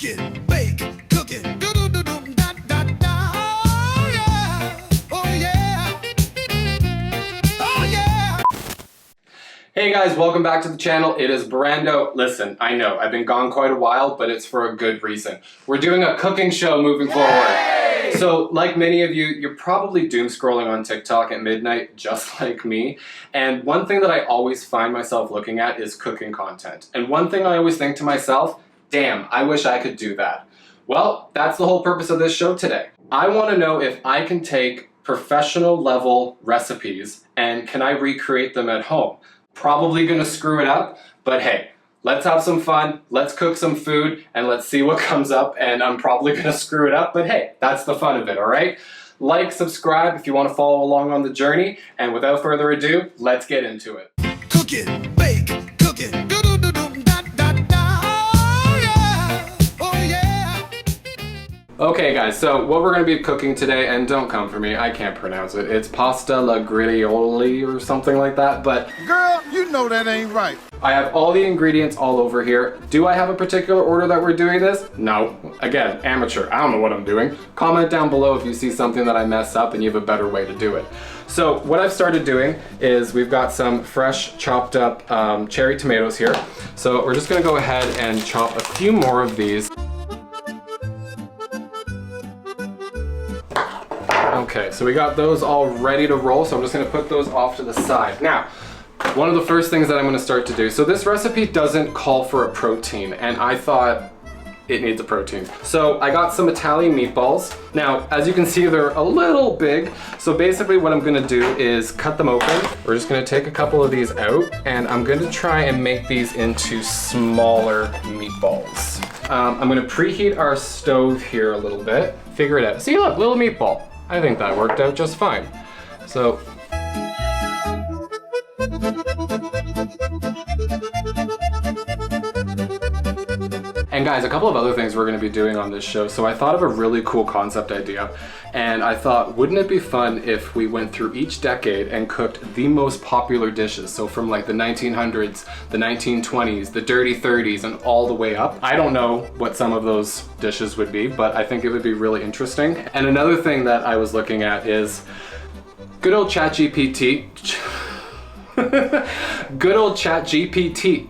Cook it, bake, cook it. Do-do-do-do, da, da, da. Oh yeah, oh yeah, oh yeah. Hey guys, welcome back to the channel. It is Brando. Listen, I know I've been gone quite a while, but it's for a good reason. We're doing a cooking show moving forward. So like many of you, you're probably doom scrolling on TikTok at midnight, just like me. And one thing that I always find myself looking at is cooking content. And one thing I always think to myself, damn, I wish I could do that. Well, that's the whole purpose of this show today. I want to know if I can take professional level recipes and can I recreate them at home? Probably gonna screw it up, but hey, let's have some fun, let's cook some food, and let's see what comes up, and I'm probably gonna screw it up, but hey, that's the fun of it, all right? Like, subscribe if you want to follow along on the journey, and without further ado, let's get into it. Cook it, bake, cook it. Do-do-do-do, da, da, da. Oh yeah, oh yeah. Okay guys, so what we're gonna be cooking today, and don't come for me, I can't pronounce it. It's pasta alla Crudaiola or something like that, but Girl, you know that ain't right. I have all the ingredients all over here. Do I have a particular order that we're doing this? No. Again, amateur. I don't know what I'm doing. Comment down below if you see something that I messed up and you have a better way to do it. So what I've started doing is we've got some fresh chopped up cherry tomatoes here. So we're just gonna go ahead and chop a few more of these. Okay, so we got those all ready to roll, so I'm just gonna put those off to the side. Now, one of the first things that I'm gonna start to do, so this recipe doesn't call for a protein, and I thought it needs a protein. So I got some Italian meatballs. Now, as you can see, they're a little big, so basically what I'm gonna do is cut them open. We're just gonna take a couple of these out, and I'm gonna try and make these into smaller meatballs. I'm gonna preheat our stove here a little bit, figure it out. See, look, little meatball. I think that worked out just fine. So, and guys, a couple of other things we're gonna be doing on this show. So I thought of a really cool concept idea, and I thought, wouldn't it be fun if we went through each decade and cooked the most popular dishes? So from like the 1900s, the 1920s, the dirty 30s, and all the way up. I don't know what some of those dishes would be, but I think it would be really interesting. And another thing that I was looking at is good old ChatGPT. Good old ChatGPT.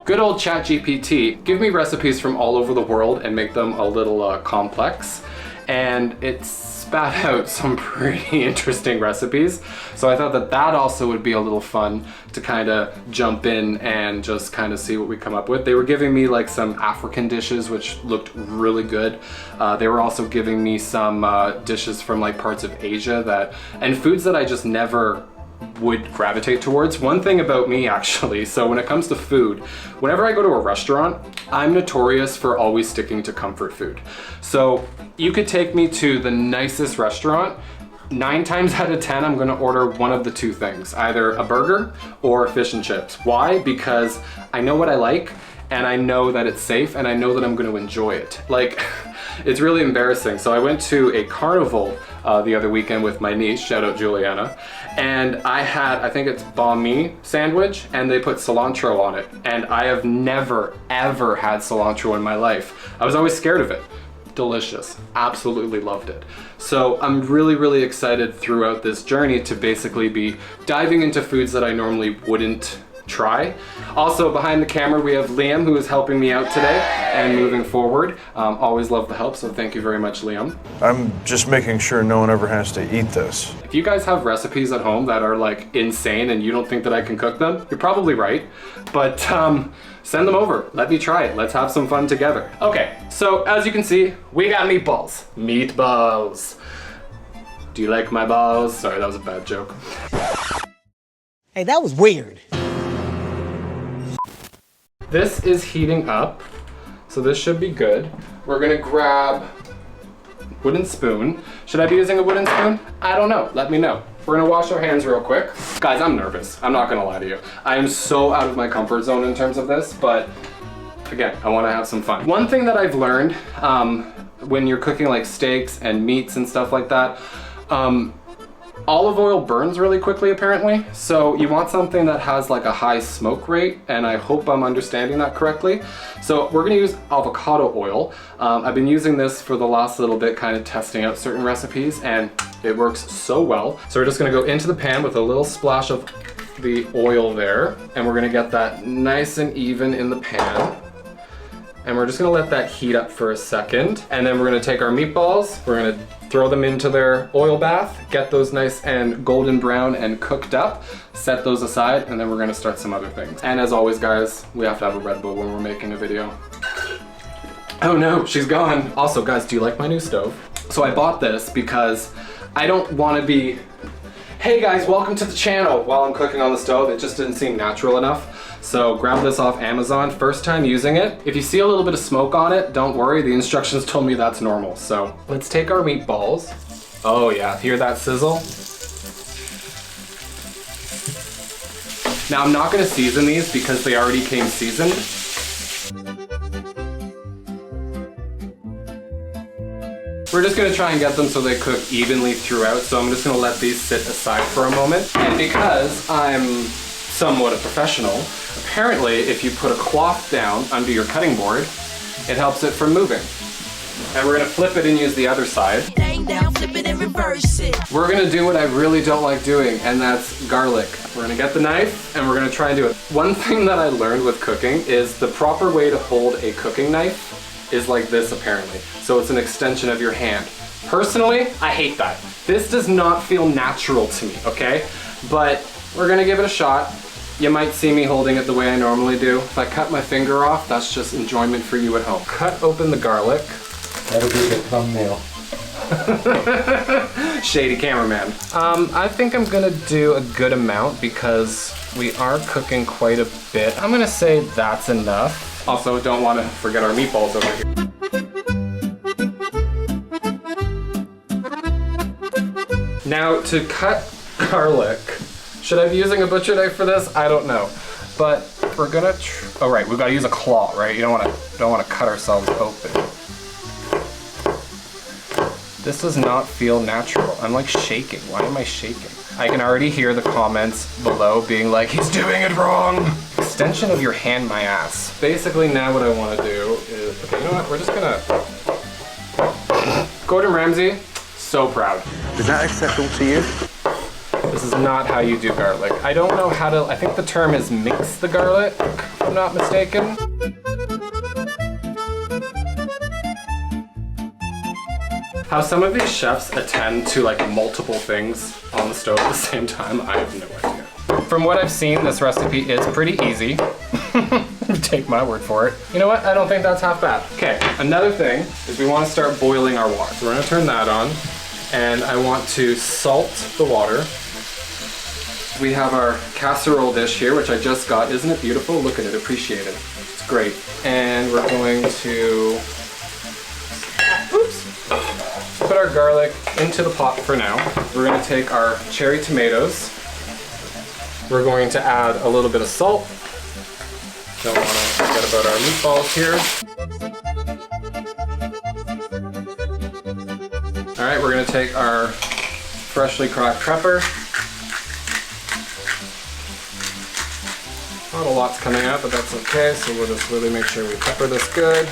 Good old ChatGPT, give me recipes from all over the world and make them a little complex, and it spat out some pretty interesting recipes. So I thought that that also would be a little fun to kind of jump in and just kind of see what we come up with. They were giving me like some African dishes, which looked really good. They were also giving me some dishes from like parts of Asia and foods that I just never would gravitate towards. One thing about me actually, so when it comes to food, whenever I go to a restaurant, I'm notorious for always sticking to comfort food. So you could take me to the nicest restaurant, 9 times out of 10 I'm gonna order one of the two things, either a burger or fish and chips. Why? Because I know what I like, and I know that it's safe, and I know that I'm gonna enjoy it. Like, it's really embarrassing. So I went to a carnival the other weekend with my niece, shout out Juliana, and I had, I think it's banh mi sandwich, and they put cilantro on it. And I have never, ever had cilantro in my life. I was always scared of it. Delicious, absolutely loved it. So I'm really, really excited throughout this journey to basically be diving into foods that I normally wouldn't try. Also behind the camera we have Liam, who is helping me out today and moving forward. Always love the help, so thank you very much, Liam. I'm just making sure no one ever has to eat this. If you guys have recipes at home that are like insane and you don't think that I can cook them, you're probably right, but send them over. Let me try it. Let's have some fun together. Okay, so as you can see, we got meatballs. Meatballs. Do you like my balls? Sorry, that was a bad joke. Hey, that was weird. This is heating up, so this should be good. We're gonna grab wooden spoon. Should I be using a wooden spoon? I don't know, let me know. We're gonna wash our hands real quick. Guys, I'm nervous, I'm not gonna lie to you. I am so out of my comfort zone in terms of this, but again, I wanna have some fun. One thing that I've learned when you're cooking like steaks and meats and stuff like that, Olive oil burns really quickly apparently, so you want something that has like a high smoke rate, and I hope I'm understanding that correctly. So we're gonna use avocado oil. I've been using this for the last little bit, kind of testing out certain recipes, and it works so well. So we're just gonna go into the pan with a little splash of the oil there, and we're gonna get that nice and even in the pan. And we're just gonna let that heat up for a second. And then we're gonna take our meatballs, we're gonna throw them into their oil bath, get those nice and golden brown and cooked up, set those aside, and then we're gonna start some other things. And as always guys, we have to have a Red Bull when we're making a video. Oh no, she's gone. Also guys, do you like my new stove? So I bought this because I don't wanna be, hey guys, welcome to the channel, while I'm cooking on the stove. It just didn't seem natural enough. So grab this off Amazon, first time using it. If you see a little bit of smoke on it, don't worry, the instructions told me that's normal. So let's take our meatballs. Oh yeah, hear that sizzle? Now I'm not gonna season these because they already came seasoned. We're just gonna try and get them so they cook evenly throughout. So I'm just gonna let these sit aside for a moment. And because I'm somewhat a professional, apparently if you put a cloth down under your cutting board, it helps it from moving. And we're gonna flip it and use the other side. Down, flip it and reverse it. We're gonna do what I really don't like doing, and that's garlic. We're gonna get the knife and we're gonna try and do it. One thing that I learned with cooking is the proper way to hold a cooking knife is like this apparently. So it's an extension of your hand. Personally, I hate that. This does not feel natural to me, okay? But we're gonna give it a shot. You might see me holding it the way I normally do. If I cut my finger off, that's just enjoyment for you at home. Cut open the garlic. That'll be the thumbnail. Shady cameraman. I think I'm gonna do a good amount because we are cooking quite a bit. I'm gonna say that's enough. Also, don't want to forget our meatballs over here. Now, to cut garlic, should I be using a butcher knife for this? I don't know, but we're gonna. Oh right, we gotta use a claw, right? You don't want to cut ourselves open. This does not feel natural. I'm like shaking. Why am I shaking? I can already hear the comments below being like, he's doing it wrong. Extension of your hand, my ass. Basically, now what I want to do is, okay, you know what? We're just gonna. Gordon Ramsay, so proud. Is that acceptable to you? This is not how you do garlic. I don't know how to, I think the term is mix the garlic, if I'm not mistaken. How some of these chefs attend to like multiple things on the stove at the same time, I have no idea. From what I've seen, this recipe is pretty easy. Take my word for it. You know what? I don't think that's half bad. Okay, another thing is we want to start boiling our water. So we're gonna turn that on, and I want to salt the water. We have our casserole dish here, which I just got. Isn't it beautiful? Look at it, appreciate it. It's great. And we're going to, put our garlic into the pot for now. We're gonna take our cherry tomatoes. We're going to add a little bit of salt. Don't wanna forget about our meatballs here. All right, we're gonna take our freshly cracked pepper. Not a lot's coming out, but that's okay. So we'll just really make sure we pepper this good.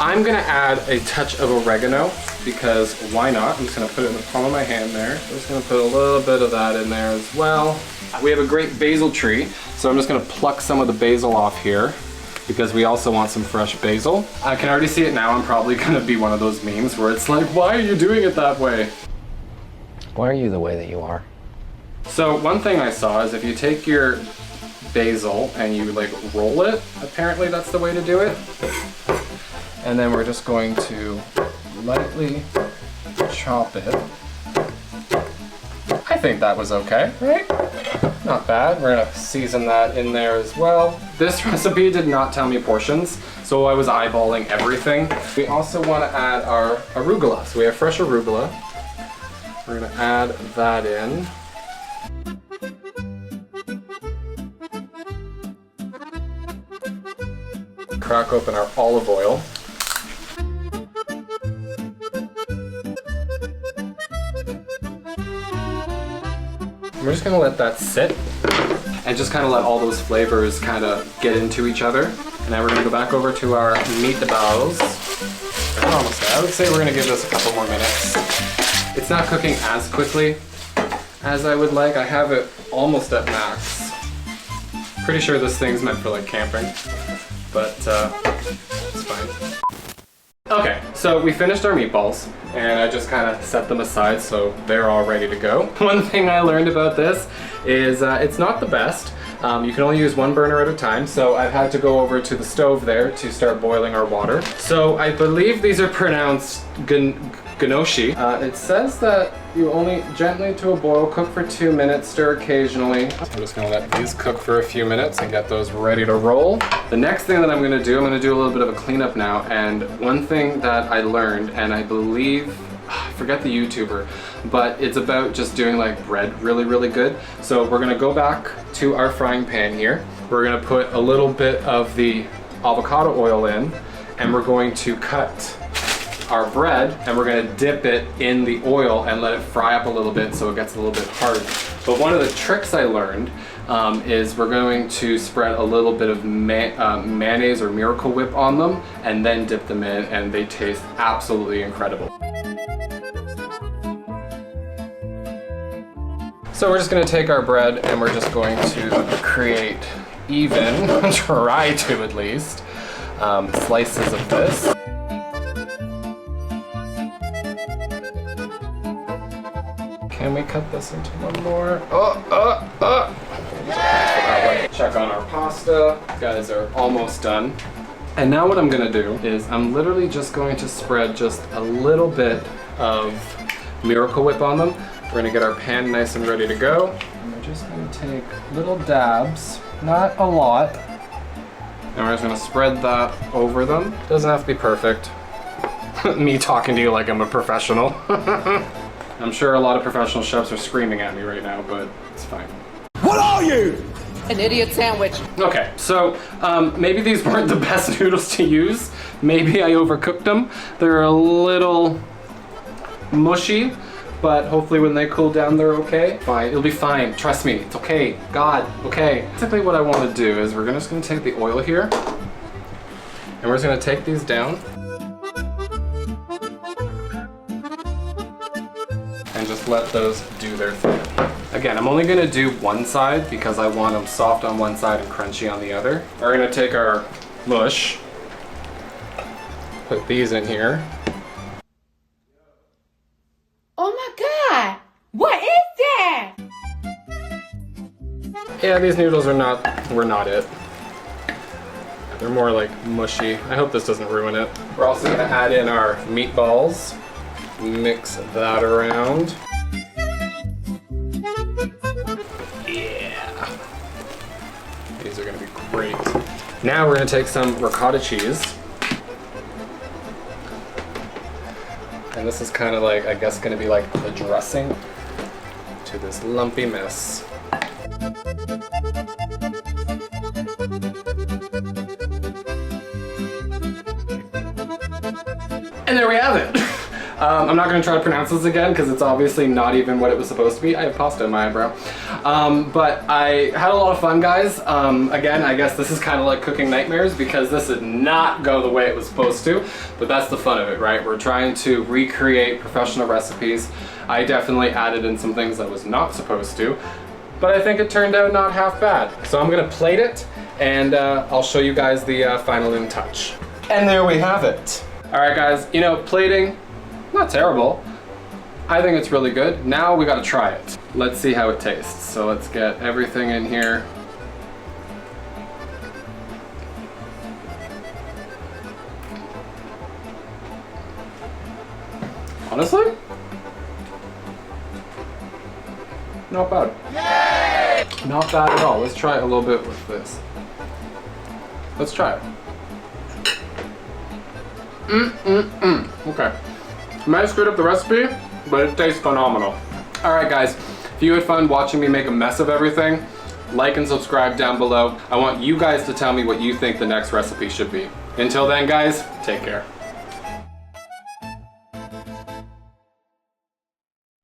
I'm gonna add a touch of oregano because why not? I'm just gonna put it in the palm of my hand there. I'm just gonna put a little bit of that in there as well. We have a great basil tree, so I'm just gonna pluck some of the basil off here because we also want some fresh basil. I can already see it now. I'm probably gonna be one of those memes where it's like, why are you doing it that way? Why are you the way that you are? So one thing I saw is if you take your basil and you like roll it, apparently that's the way to do it. And then we're just going to lightly chop it. I think that was okay, right? Not bad. We're gonna season that in there as well. This recipe did not tell me portions, so I was eyeballing everything. We also want to add our arugula. So we have fresh arugula. We're gonna add that in. Crack open our olive oil. we're just gonna let that sit and just kind of let all those flavors kind of get into each other. And now we're gonna go back over to our meatballs. We're almost there. I would say we're gonna give this a couple more minutes. It's not cooking as quickly as I would like. I have it almost at max. Pretty sure this thing's meant for like camping, but it's fine. Okay, so we finished our meatballs, and I just kind of set them aside so they're all ready to go. One thing I learned about this is it's not the best. You can only use one burner at a time, so I've had to go over to the stove there to start boiling our water. So I believe these are pronounced ganoshi. It says that you only gently to a boil, cook for 2 minutes, stir occasionally. So I'm just gonna let these cook for a few minutes and get those ready to roll. The next thing that I'm gonna do a little bit of a cleanup now, and one thing that I learned, and I believe, I forget the YouTuber, but it's about just doing like bread really, really good. So we're gonna go back to our frying pan here. We're gonna put a little bit of the avocado oil in, and we're going to cut our bread and we're gonna dip it in the oil and let it fry up a little bit so it gets a little bit hard. But one of the tricks I learned is we're going to spread a little bit of mayonnaise or Miracle Whip on them and then dip them in, and they taste absolutely incredible. So we're just gonna take our bread and we're just going to create even, try to at least, slices of this. Can we cut this into one more? Check on our pasta. Guys are almost done. And now what I'm gonna do is I'm literally just going to spread just a little bit of Miracle Whip on them. We're gonna get our pan nice and ready to go. And we're just gonna take little dabs, not a lot. And we're just gonna spread that over them. Doesn't have to be perfect. Me talking to you like I'm a professional. I'm sure a lot of professional chefs are screaming at me right now, but it's fine. What are you? An idiot sandwich. Okay, so maybe these weren't the best noodles to use. Maybe I overcooked them. They're a little mushy, but hopefully when they cool down, they're okay. Fine, it'll be fine. Trust me, it's okay. God, okay. Basically what I want to do is we're just gonna take the oil here, and we're just gonna take these down. And just let those do their thing. Again, I'm only gonna do one side because I want them soft on one side and crunchy on the other. We're gonna take our mush, put these in here. Oh my God! What is that? Yeah, these noodles were not it. They're more like mushy. I hope this doesn't ruin it. We're also gonna add in our meatballs. Mix that around. Yeah. These are gonna be great. Now we're gonna take some ricotta cheese. And this is kind of like, I guess, gonna be like the dressing to this lumpy mess. And there we have it. I'm not gonna try to pronounce this again because it's obviously not even what it was supposed to be. I have pasta in my eyebrow. But I had a lot of fun, guys. Again, I guess this is kind of like cooking nightmares because this did not go the way it was supposed to, but that's the fun of it, right? We're trying to recreate professional recipes. I definitely added in some things I was not supposed to, but I think it turned out not half bad. So I'm gonna plate it and I'll show you guys the final in touch. And there we have it. All right, guys, you know, plating, not terrible. I think it's really good. Now we gotta try it. Let's see how it tastes. So let's get everything in here. Honestly, not bad. Yay! Not bad at all. Let's try it a little bit with this. Let's try it. Okay. Might have screwed up the recipe, but it tastes phenomenal. All right, guys, if you had fun watching me make a mess of everything, like and subscribe down below. I want you guys to tell me what you think the next recipe should be. Until then, guys, take care.